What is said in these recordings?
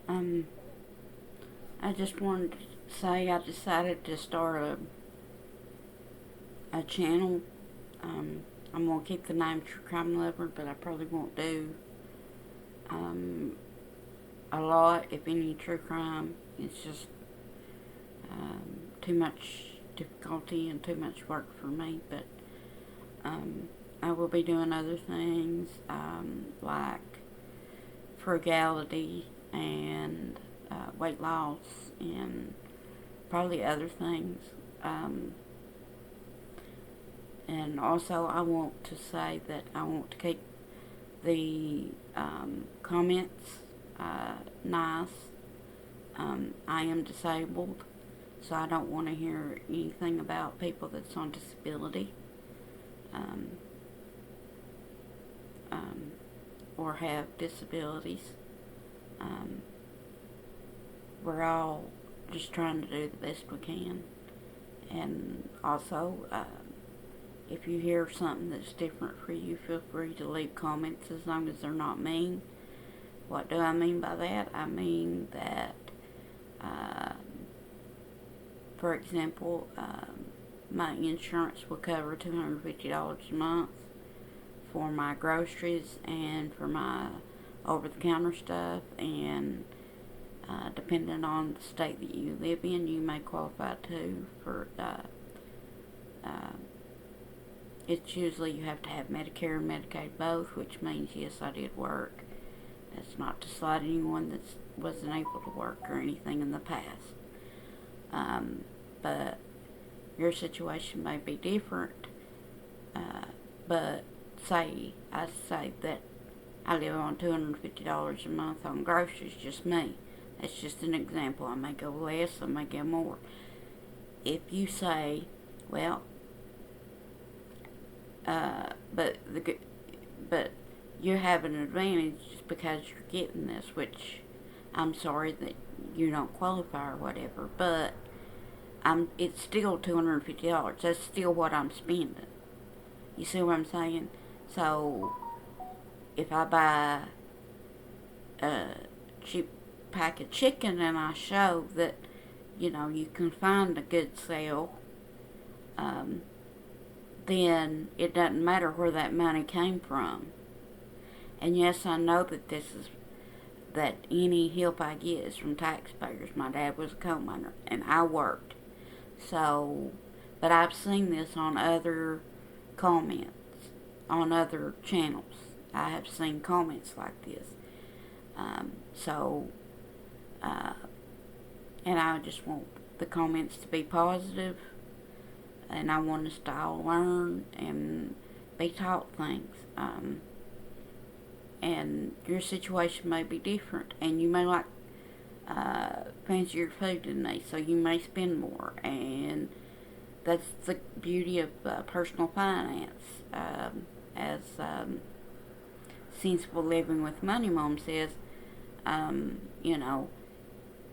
Um, I just wanted to say I decided to start a channel. I'm going to keep the name True Crime Lover, but I probably won't do um, a lot, if any, true crime. It's just too much difficulty and too much work for me, but I will be doing other things like frugality and weight loss and probably other things. And also, I want to say that I want to keep the comments nice. I am disabled, so I don't want to hear anything about people that's on disability um, um, or have disabilities. Um, we're all just trying to do the best we can. And also, if you hear something that's different for you, feel free to leave comments as long as they're not mean. What do I mean by that? I mean that, for example, my insurance will cover $250 a month for my groceries and for my over-the-counter stuff, and depending on the state that you live in, you may qualify too for it's usually you have to have Medicare and Medicaid both, which means, yes, I did work. That's not to slight anyone that wasn't able to work or anything in the past. But your situation may be different. But I say that I live on $250 a month on groceries, just me. That's just an example. I may go less, I may go more. If you say, well, but you have an advantage just because you're getting this, which I'm sorry that you don't qualify or whatever, but it's still $250. That's still what I'm spending. You see what I'm saying? So if I buy a cheap pack of chicken and I show that, you can find a good sale, then it doesn't matter where that money came from. And yes, I know that any help I get is from taxpayers. My dad was a coal miner and I worked. So, but I've seen this on other comments, on other channels. I have seen comments like this. And I just want the comments to be positive, and I want us to all learn and be taught things. And your situation may be different, and you may like fancier food than me, so you may spend more, and that's the beauty of personal finance. As Sensible Living with Money Mom says,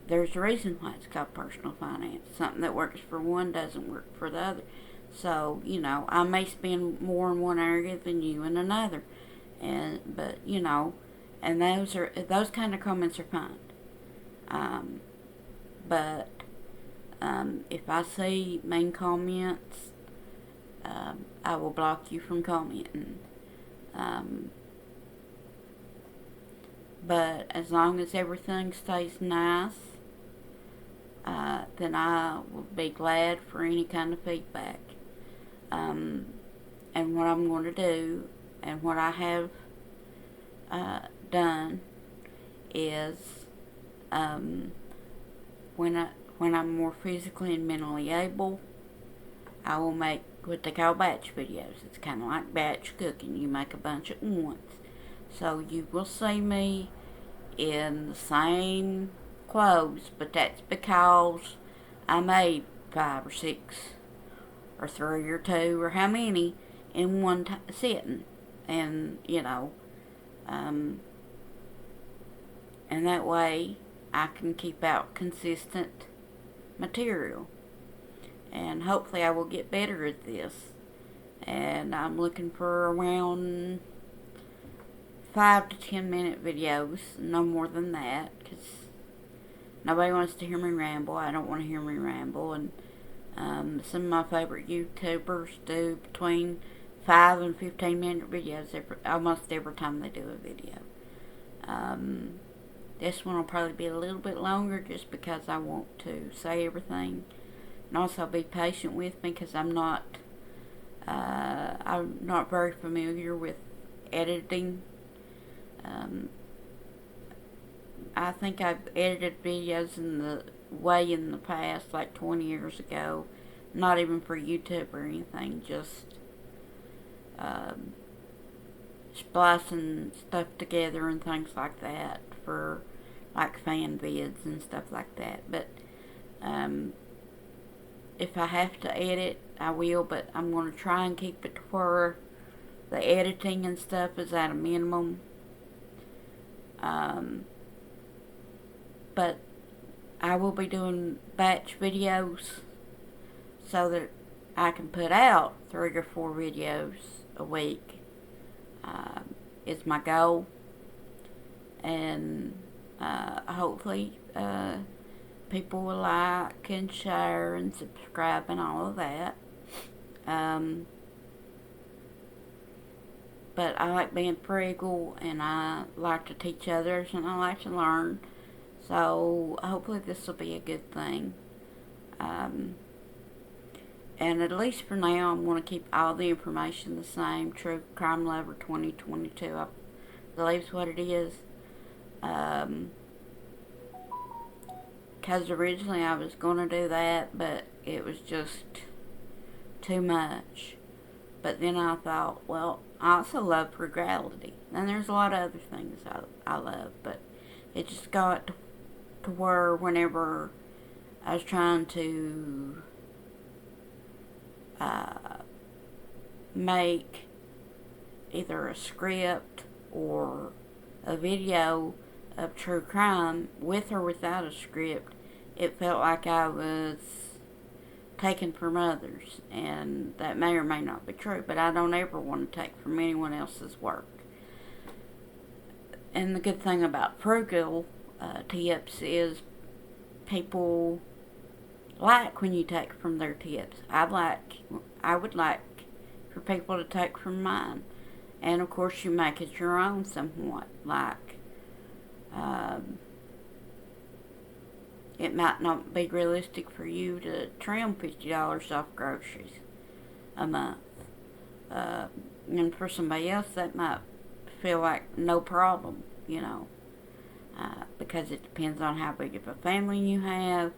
there's a reason why it's called personal finance. Something that works for one doesn't work for the other. So, I may spend more in one area than you in another. But those kind of comments are fine. But if I see main comments, I will block you from commenting. But as long as everything stays nice, then I will be glad for any kind of feedback. And what I'm going to do, and what I have done, is when I'm more physically and mentally able, I will make what they call batch videos. It's kind of like batch cooking. You make a bunch at once. So you will see me in the same clothes, but that's because I made 5 or 6 or 3 or 2 or how many in one sitting. And, and that way I can keep out consistent material. And hopefully I will get better at this. And I'm looking for around 5 to 10 minute videos, no more than that, because Nobody wants to hear me ramble. I don't want to hear me ramble. And some of my favorite YouTubers do between 5 and 15-minute videos almost every time they do a video. This one will probably be a little bit longer just because I want to say everything. And also be patient with me because I'm not very familiar with editing. I think I've edited videos in the past, like 20 years ago. Not even for YouTube or anything, just splicing stuff together and things like that for like fan vids and stuff like that. But if I have to edit, I will, but I'm going to try and keep it to where the editing and stuff is at a minimum. But I will be doing batch videos so that I can put out 3 or 4 videos a week. Is my goal. And hopefully people will like and share and subscribe and all of that. But I like being frugal, and I like to teach others, and I like to learn. So hopefully this will be a good thing. And at least for now, I'm going to keep all the information the same. True Crime Lover 2022, I believe is what it is. Because originally I was going to do that, but it was just too much. But then I thought, well, I also love frugality. And there's a lot of other things I love, but it just got to where whenever I was trying to make either a script or a video of true crime, with or without a script, it felt like I was taken from others, and that may or may not be true, but I don't ever want to take from anyone else's work. And the good thing about frugal tips is people like when you take from their tips. I would like for people to take from mine, and of course you make it your own somewhat. Like it might not be realistic for you to trim $50 off groceries a month, and for somebody else that might feel like no problem, because it depends on how big of a family you have,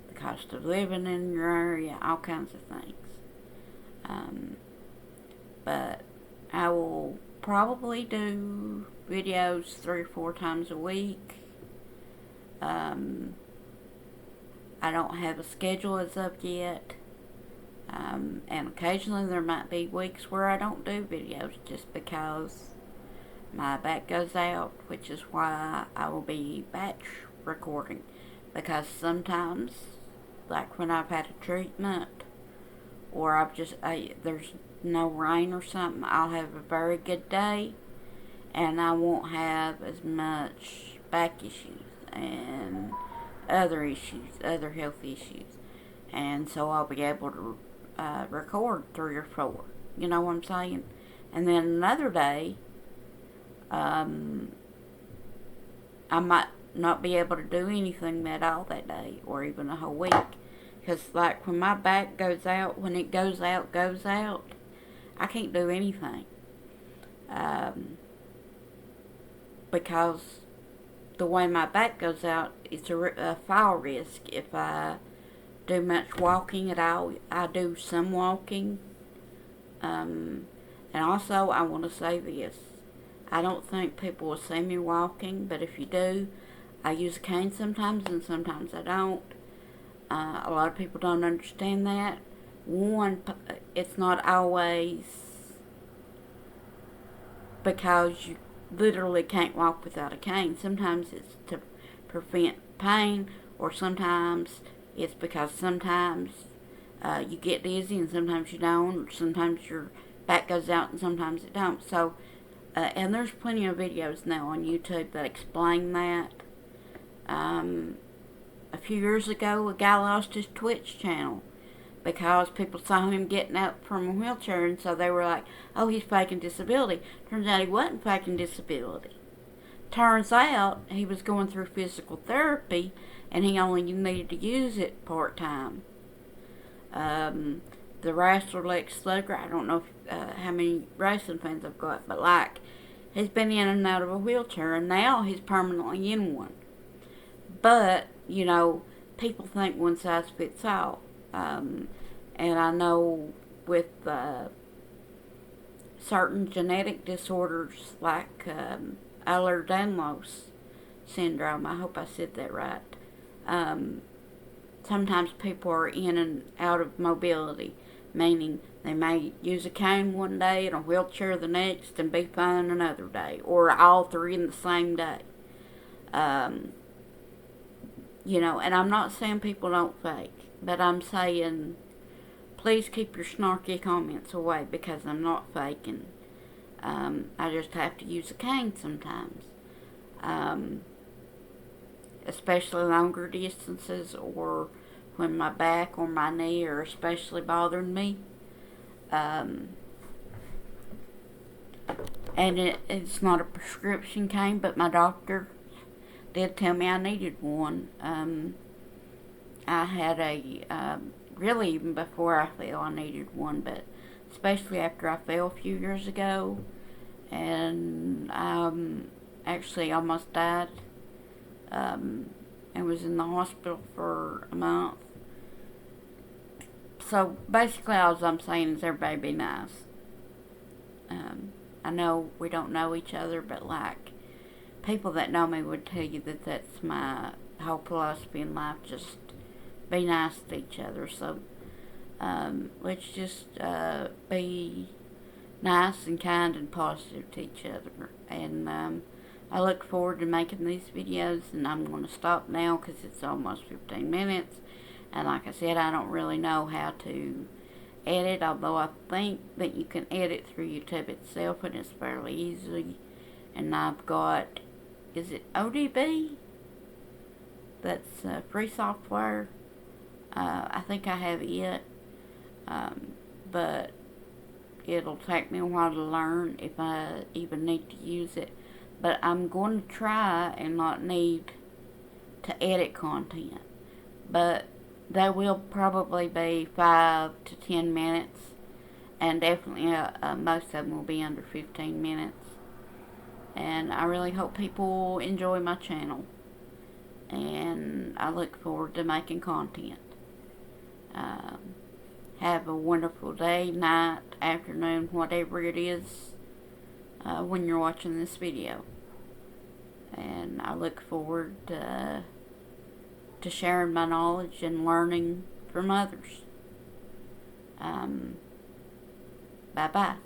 the cost of living in your area, all kinds of things. But I will probably do videos 3 or 4 times a week. I don't have a schedule as of yet. And occasionally there might be weeks where I don't do videos just because my back goes out, which is why I will be batch recording. Because sometimes, like when I've had a treatment, or there's no rain or something, I'll have a very good day, and I won't have as much back issues and other health issues. And so I'll be able to record 3 or 4. You know what I'm saying? And then another day, I might not be able to do anything at all that day, or even a whole week. Because, like, when my back goes out, when it goes out, I can't do anything. Because the way my back goes out, it's a fall risk. If I do much walking at all, I do some walking. And also, I want to say this. I don't think people will see me walking, but if you do, I use a cane sometimes and sometimes I don't. A lot of people don't understand that. One, it's not always because you literally can't walk without a cane. Sometimes it's to prevent pain, or sometimes it's because sometimes you get dizzy and sometimes you don't, or sometimes your back goes out and sometimes it don't. So, and there's plenty of videos now on YouTube that explain that. a few years ago, a guy lost his Twitch channel because people saw him getting up from a wheelchair, and so they were like, oh, he's faking disability. Turns out he wasn't faking disability. Turns out he was going through physical therapy, and he only needed to use it part-time. The wrestler Lex Luger, I don't know how many wrestling fans I've got, but like, he's been in and out of a wheelchair, and now he's permanently in one. But, you know, people think one size fits all. And I know with certain genetic disorders like Ehlers-Danlos syndrome, I hope I said that right, sometimes people are in and out of mobility, meaning they may use a cane one day and a wheelchair the next and be fine another day, or all three in the same day. You know, and I'm not saying people don't fake, but I'm saying please keep your snarky comments away, because I'm not faking. I just have to use a cane sometimes. Especially longer distances, or when my back or my knee are especially bothering me. And it's not a prescription cane, but my doctor did tell me I needed one. I had really even before I fell, I needed one, but especially after I fell a few years ago, and actually almost died, and was in the hospital for a month. So basically all I'm saying is everybody be nice. I know we don't know each other, but like, people that know me would tell you that that's my whole philosophy in life, just be nice to each other. So let's just be nice and kind and positive to each other. And I look forward to making these videos, and I'm going to stop now because it's almost 15 minutes. And like I said, I don't really know how to edit, although I think that you can edit through YouTube itself, and it's fairly easy. And I've got, is it ODB? That's free software. I think I have it, but it'll take me a while to learn if I even need to use it. But I'm going to try and not need to edit content. But they will probably be 5 to 10 minutes, and definitely most of them will be under 15 minutes. And I really hope people enjoy my channel, and I look forward to making content. Have a wonderful day, night, afternoon, whatever it is when you're watching this video. And I look forward to sharing my knowledge and learning from others. Bye-bye.